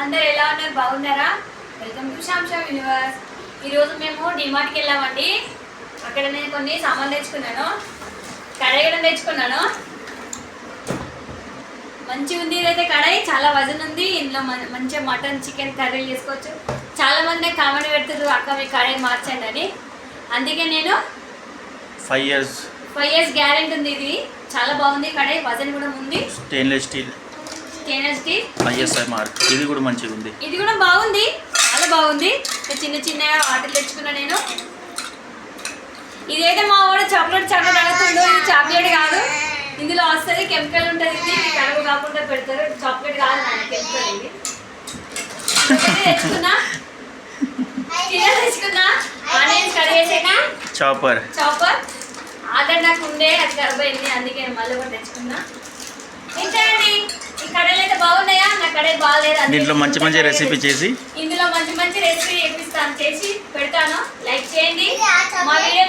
అందరు ఎలా ఉన్నారు? బాగున్నారా? Welcome to Shamsha Universe. ఈరోజు మేము డిమార్ట్కి వెళ్ళామండి. అక్కడ నేను కొన్ని సామాన్లు తెచ్చుకున్నాను. కడాయి కూడా తెచ్చుకున్నాను. మంచిగా ఉంది. ఇదైతే కడాయి చాలా వజన్ ఉంది. ఇందులో మంచిగా మటన్ చికెన్ కర్రీలు చేసుకోవచ్చు. చాలా మంది కామెంట్ పెడుతున్నారు, అక్క మీ కడాయి మార్చండి అని. అందుకే నేను 5 years గ్యారెంటీ ఉంది. ఇది చాలా బాగుంది. కడాయి వజన్ కూడా ఉంది. Stainless steel ISI mark. ఇది కూడా మంచిగా ఉంది. ఇది కూడా బాగుంది, చాలా బాగుంది. చిన్న చిన్న వాటర్ తెచ్చుకున్నా నేను. ఇదైతే మా వాడు చాక్లెట్ అడుగుతుండో. ఇది చాక్లెట్ కాదు, ఇందులో వస్తుంది కెమికల్ ఉంటుంది. ఇది కలవ కాకుండా పెడతారు. చాక్లెట్ కాదు నాన్న, కెమికల్. ఇది తెచ్చుకున్నా ఆనియన్స్ కడిగేసాక చాపర్ ఆల్రెడీ నాకు ఉండే, అది కరిపోయింది. అందుకే మళ్ళీ కూడా తెచ్చుకున్నా. ఏంటండి ఈ కడాయిలు అయితే బాగున్నాయా? నా కడాయి బాగాలేదు. దీంట్లో మంచి మంచి రెసిపీ చేసి ఇందులో మంచి రెసిపీ చేపిస్తాను, చేసి పెడతాను. లైక్ చేయండి, మా వీడియో